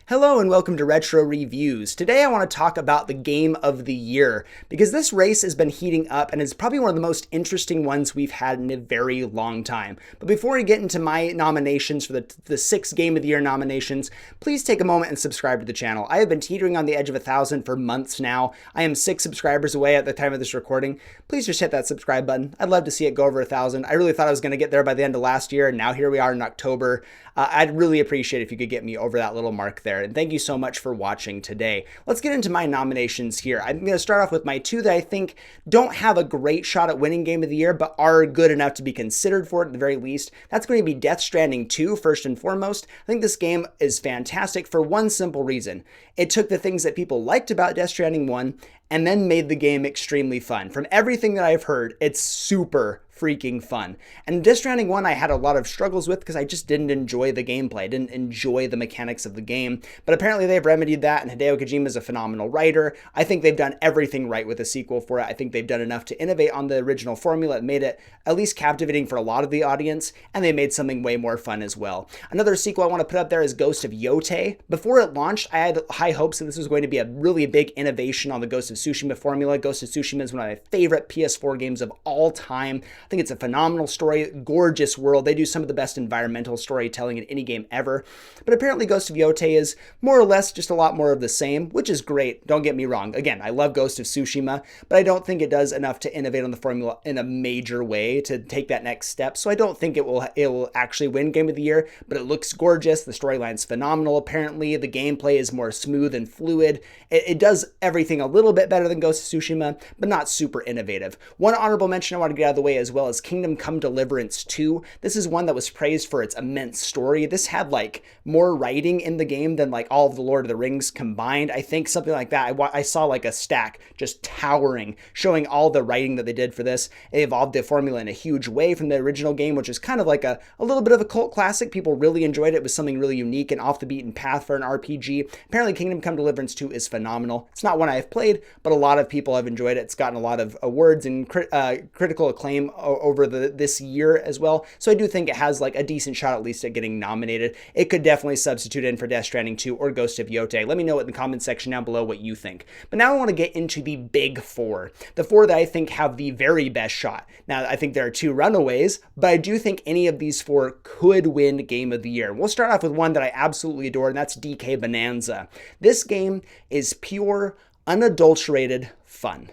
Hello and welcome to Retro Reviews. Today I want to talk about the Game of the Year because this race has been heating up and it's probably one of the most interesting ones we've had in a very long time. But before we get into my nominations for the 6 Game of the Year nominations, please take a moment and subscribe to the channel. I have been teetering on the edge of 1,000 for months now. I am 6 subscribers away at the time of this recording. Please just hit that subscribe button. I'd love to see it go over 1,000. I really thought I was going to get there by the end of last year, and now here we are in October. I'd really appreciate if you could get me over that little mark there. And thank you so much for watching today. Let's get into my nominations here. I'm going to start off with my 2 that I think don't have a great shot at winning Game of the Year, but are good enough to be considered for it at the very least. That's going to be Death Stranding 2, first and foremost. I think this game is fantastic for one simple reason. It took the things that people liked about Death Stranding 1 and then made the game extremely fun. From everything that I've heard, it's super freaking fun. And Death Stranding 1 I had a lot of struggles with because I just didn't enjoy the gameplay. I didn't enjoy the mechanics of the game. But apparently they've remedied that, and Hideo Kojima is a phenomenal writer. I think they've done everything right with the sequel for it. I think they've done enough to innovate on the original formula. It made it at least captivating for a lot of the audience, and they made something way more fun as well. Another sequel I want to put up there is Ghost of Yotei. Before it launched, I had high hopes that this was going to be a really big innovation on the Ghost of Tsushima formula. Ghost of Tsushima is one of my favorite PS4 games of all time. I think it's a phenomenal story, gorgeous world. They do some of the best environmental storytelling in any game ever. But apparently Ghost of Yotei is more or less just a lot more of the same, which is great. Don't get me wrong. Again, I love Ghost of Tsushima, but I don't think it does enough to innovate on the formula in a major way to take that next step. So I don't think it will actually win Game of the Year, but it looks gorgeous. The storyline's phenomenal. Apparently the gameplay is more smooth and fluid. It does everything a little bit better than Ghost of Tsushima, but not super innovative. One honorable mention I want to get out of the way as well is Kingdom Come Deliverance 2. This is one that was praised for its immense story. This had like more writing in the game than like all of the Lord of the Rings combined. I think something like that. I saw like a stack just towering, showing all the writing that they did for this. It evolved the formula in a huge way from the original game, which is kind of like a little bit of a cult classic. People really enjoyed it. It was something really unique and off the beaten path for an RPG. Apparently Kingdom Come Deliverance 2 is phenomenal. It's not one I've played, but a lot of people have enjoyed it. It's gotten a lot of awards and critical acclaim over this year as well. So I do think it has like a decent shot at least at getting nominated. It could definitely substitute in for Death Stranding 2 or Ghost of Yotei. Let me know in the comment section down below what you think. But now I want to get into the big 4. The 4 that I think have the very best shot. Now I think there are 2 runaways, but I do think any of these 4 could win Game of the Year. We'll start off with one that I absolutely adore, and that's DK Bonanza. This game is pure, unadulterated fun.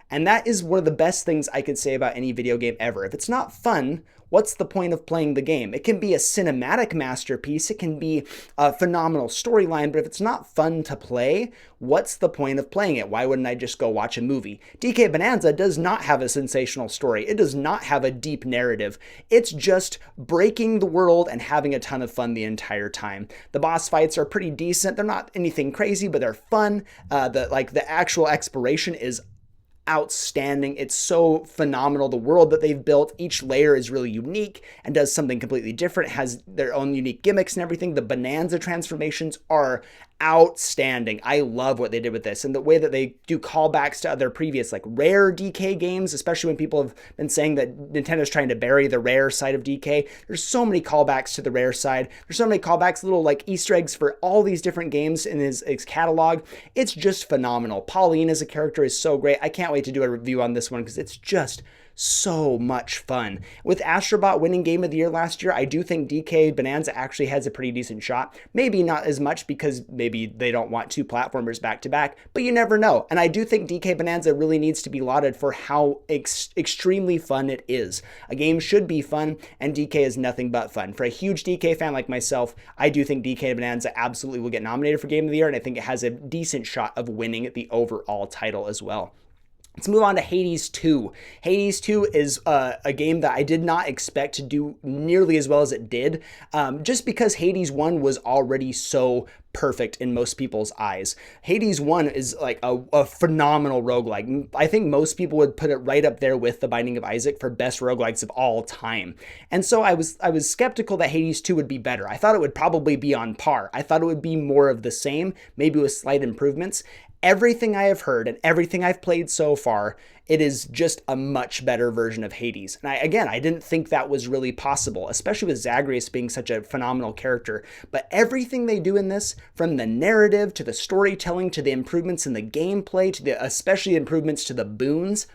And that is one of the best things I could say about any video game ever. If it's not fun, what's the point of playing the game? It can be a cinematic masterpiece, it can be a phenomenal storyline, but if it's not fun to play, what's the point of playing it? Why wouldn't I just go watch a movie? DK Bonanza does not have a sensational story. It does not have a deep narrative. It's just breaking the world and having a ton of fun the entire time. The boss fights are pretty decent. They're not anything crazy, but they're fun. The actual exploration is outstanding. It's so phenomenal. The world that they've built, each layer is really unique and does something completely different. It has their own unique gimmicks and everything. The Bonanza transformations are outstanding. I love what they did with this, and the way that they do callbacks to other previous like Rare DK games, especially when people have been saying that Nintendo's trying to bury the Rare side of DK. There's so many callbacks to the Rare side. There's so many callbacks, little like Easter eggs for all these different games in his catalog. It's just phenomenal. Pauline as a character is so great. I can't wait to do a review on this one because it's just so much fun. With Astrobot winning Game of the Year last year, I do think DK Bonanza actually has a pretty decent shot. Maybe not as much because maybe they don't want 2 platformers back to back, but you never know. And I do think DK Bonanza really needs to be lauded for how extremely fun it is. A game should be fun, and DK is nothing but fun. For a huge DK fan like myself, I do think DK Bonanza absolutely will get nominated for Game of the Year, and I think it has a decent shot of winning the overall title as well. Let's move on to Hades 2. Hades 2 is a game that I did not expect to do nearly as well as it did, just because Hades 1 was already so perfect in most people's eyes. Hades 1 is like a phenomenal roguelike. I think most people would put it right up there with The Binding of Isaac for best roguelikes of all time. And so I was skeptical that Hades 2 would be better. I thought it would probably be on par. I thought it would be more of the same, maybe with slight improvements. everything I have heard and everything I've played so far, it is just a much better version of Hades. And I didn't think that was really possible, especially with Zagreus being such a phenomenal character. But everything they do in this, from the narrative to the storytelling to the improvements in the gameplay to the especially improvements to the boons,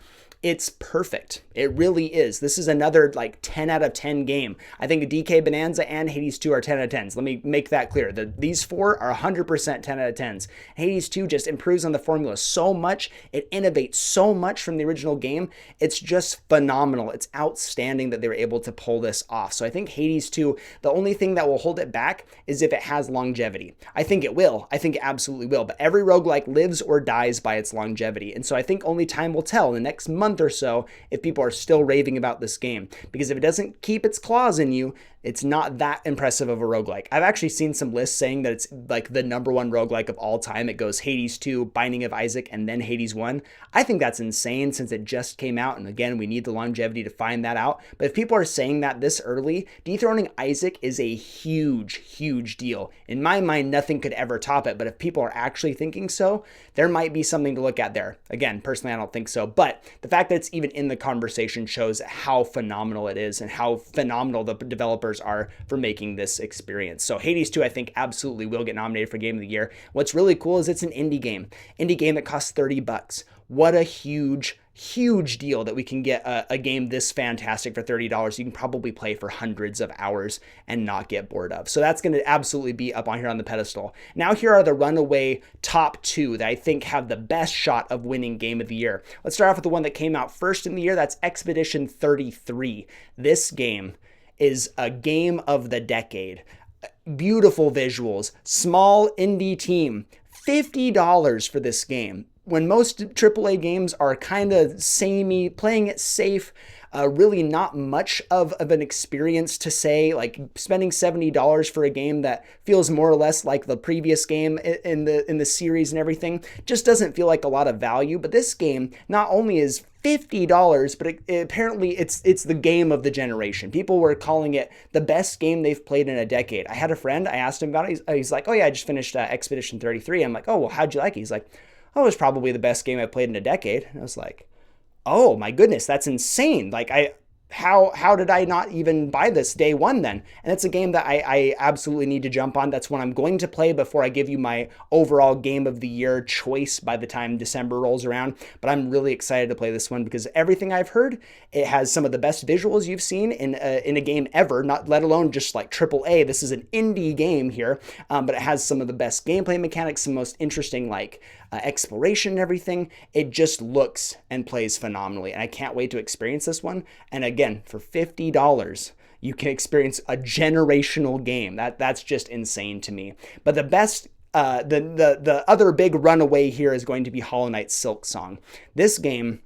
it's perfect. It really is. This is another like 10 out of 10 game. I think DK Bonanza and Hades 2 are 10 out of 10s. Let me make that clear. These four are 100% 10 out of 10s. Hades 2 just improves on the formula so much. It innovates so much from the original game. It's just phenomenal. It's outstanding that they were able to pull this off. So I think Hades 2, the only thing that will hold it back is if it has longevity. I think it will. I think it absolutely will. But every roguelike lives or dies by its longevity. And so I think only time will tell in the next month or so if people are still raving about this game, because if it doesn't keep its claws in you, it's not that impressive of a roguelike. I've actually seen some lists saying that it's like the number one roguelike of all time. It goes Hades 2, Binding of Isaac, and then Hades 1. I think that's insane since it just came out, and again, we need the longevity to find that out. But if people are saying that this early, dethroning Isaac is a huge, huge deal. In my mind, nothing could ever top it, but if people are actually thinking so, there might be something to look at there. Again, personally, I don't think so, but the fact that it's even in the conversation shows how phenomenal it is and how phenomenal the developers are for making this experience. So Hades 2, I think, absolutely will get nominated for Game of the Year. What's really cool is it's an indie game that costs $30. What a huge deal that we can get a game this fantastic for $30. You can probably play for hundreds of hours and not get bored of. So that's going to absolutely be up on here on the pedestal. Now here are the runaway top two that I think have the best shot of winning Game of the Year. Let's start off with the one that came out first in the year. That's Expedition 33. This game is a game of the decade. Beautiful visuals, small indie team, $50 for this game. When most AAA games are kind of samey, playing it safe, really not much of an experience to say, like spending $70 for a game that feels more or less like the previous game in the series and everything, just doesn't feel like a lot of value. But this game not only is $50, but apparently it's the game of the generation. People were calling it the best game they've played in a decade. I had a friend, I asked him about it. He's like, oh yeah, I just finished Expedition 33. I'm like, oh, well, how'd you like it? He's like, oh, it was probably the best game I played in a decade. And I was like, oh my goodness, that's insane. Like how did I not even buy this day one then? And it's a game that I absolutely need to jump on. That's one I'm going to play before I give you my overall Game of the Year choice by the time December rolls around. But I'm really excited to play this one because everything I've heard, it has some of the best visuals you've seen in a game ever, not let alone just like AAA. This is an indie game here, but it has some of the best gameplay mechanics, some most interesting exploration and everything. It just looks and plays phenomenally, and I can't wait to experience this one. And again, for $50, you can experience a generational game. That's just insane to me. But the best, the other big runaway here is going to be Hollow Knight Silksong. This game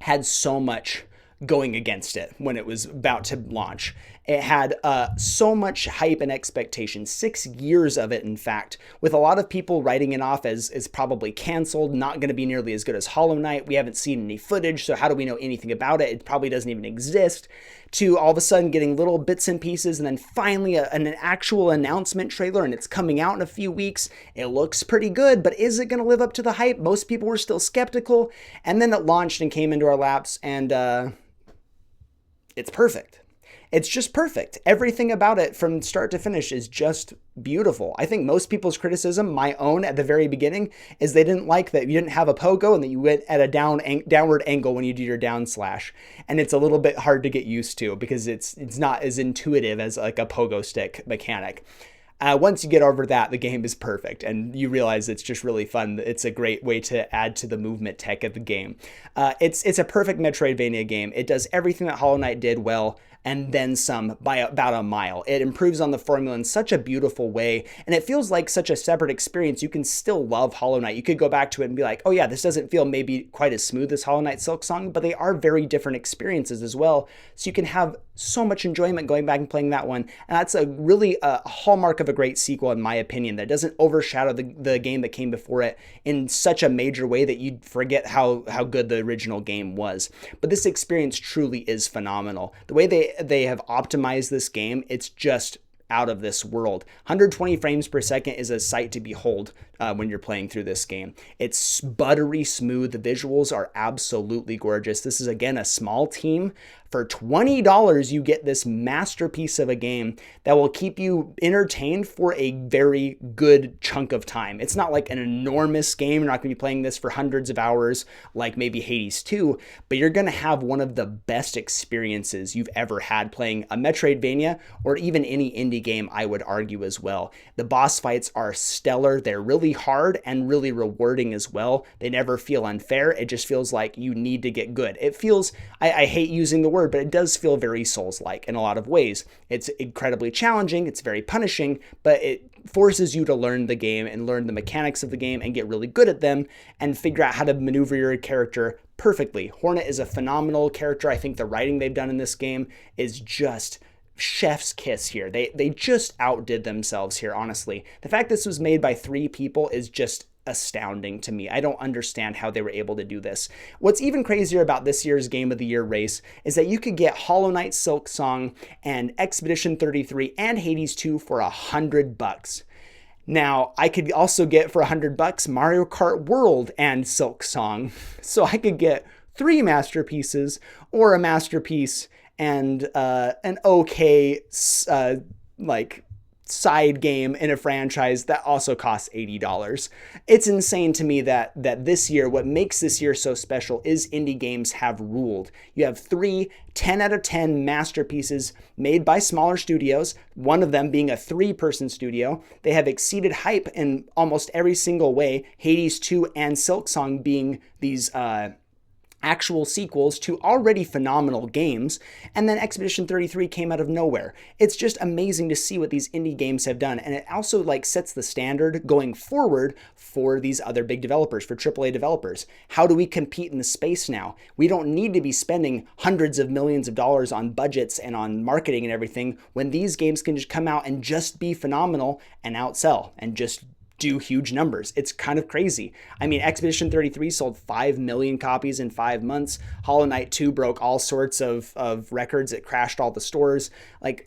had so much going against it when it was about to launch. It had so much hype and expectation, 6 years of it, in fact, with a lot of people writing it off as probably canceled, not going to be nearly as good as Hollow Knight. We haven't seen any footage, so how do we know anything about it? It probably doesn't even exist. To all of a sudden getting little bits and pieces, and then finally an actual announcement trailer, and it's coming out in a few weeks. It looks pretty good, but is it going to live up to the hype? Most people were still skeptical, and then it launched and came into our laps, and it's perfect. It's just perfect. Everything about it from start to finish is just beautiful. I think most people's criticism, my own at the very beginning, is they didn't like that you didn't have a pogo and that you went at a downward angle when you do your down slash. And it's a little bit hard to get used to because it's not as intuitive as like a pogo stick mechanic. Once you get over that, the game is perfect, and you realize it's just really fun. It's a great way to add to the movement tech of the game. It's a perfect Metroidvania game. It does everything that Hollow Knight did well, and then some by about a mile. It improves on the formula in such a beautiful way, and it feels like such a separate experience. You can still love Hollow Knight. You could go back to it and be like, oh yeah, this doesn't feel maybe quite as smooth as Hollow Knight Silksong, but they are very different experiences as well. So you can have so much enjoyment going back and playing that one. And that's a really a hallmark of a great sequel, in my opinion, that doesn't overshadow the game that came before it in such a major way that you'd forget how good the original game was. But this experience truly is phenomenal. The way they have optimized this game, it's just out of this world. 120 frames per second is a sight to behold when you're playing through this game. It's buttery smooth. The visuals are absolutely gorgeous. This is, again, a small team. For $20, you get this masterpiece of a game that will keep you entertained for a very good chunk of time. It's not like an enormous game. You're not going to be playing this for hundreds of hours like maybe Hades 2, but you're going to have one of the best experiences you've ever had playing a Metroidvania or even any indie game, I would argue as well. The boss fights are stellar. They're really hard and really rewarding as well. They never feel unfair. It just feels like you need to get good. It feels, I hate using the word, but it does feel very Souls-like in a lot of ways. It's incredibly challenging, it's very punishing, but it forces you to learn the game and learn the mechanics of the game and get really good at them and figure out how to maneuver your character perfectly. Hornet is a phenomenal character. I think the writing they've done in this game is just chef's kiss here. They just outdid themselves here, honestly. The fact this was made by 3 people is just astounding to me. I don't understand how they were able to do this. What's even crazier about this year's Game of the Year race is that you could get Hollow Knight, Silksong, and Expedition 33 and Hades 2 for $100. Now, I could also get for $100 Mario Kart World and Silksong. So I could get 3 masterpieces or a masterpiece and an okay side game in a franchise that also costs $80. It's insane to me that this year, what makes this year so special is indie games have ruled. You have 3 10 out of 10 masterpieces made by smaller studios, one of them being a 3-person studio. They have exceeded hype in almost every single way, Hades 2 and Silksong being these actual sequels to already phenomenal games, and then Expedition 33 came out of nowhere. It's just amazing to see what these indie games have done, and it also sets the standard going forward for these other big developers, for AAA developers. How do we compete in the space now? We don't need to be spending hundreds of millions of dollars on budgets and on marketing and everything when these games can just come out and just be phenomenal and outsell and just do huge numbers. It's kind of crazy. I mean, Expedition 33 sold 5 million copies in 5 months. Hollow Knight 2 broke all sorts of records. It crashed all the stores.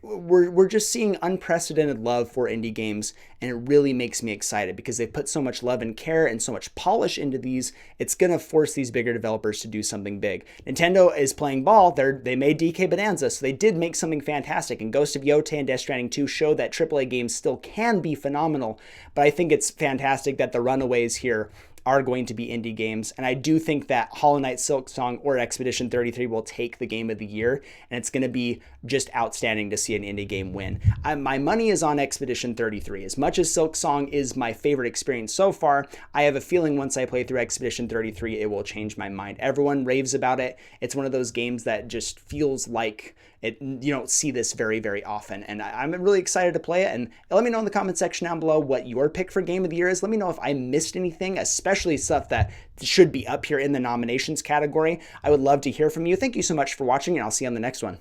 We're just seeing unprecedented love for indie games, and it really makes me excited because they put so much love and care and so much polish into these. It's going to force these bigger developers to do something big. Nintendo is playing ball. They made DK Bonanza, so they did make something fantastic, and Ghost of Yotei and Death Stranding 2 show that AAA games still can be phenomenal, but I think it's fantastic that the runaways here are going to be indie games, and I do think that Hollow Knight, Silksong, or Expedition 33 will take the Game of the Year, and it's going to be just outstanding to see an indie game win. My money is on Expedition 33. As much as Silksong is my favorite experience so far, I have a feeling once I play through Expedition 33, it will change my mind. Everyone raves about it. It's one of those games that just feels like you don't see this very, very often, and I'm really excited to play it. And let me know in the comment section down below what your pick for Game of the Year is. Let me know if I missed anything, especially stuff that should be up here in the nominations category. I would love to hear from you. Thank you so much for watching, and I'll see you on the next one.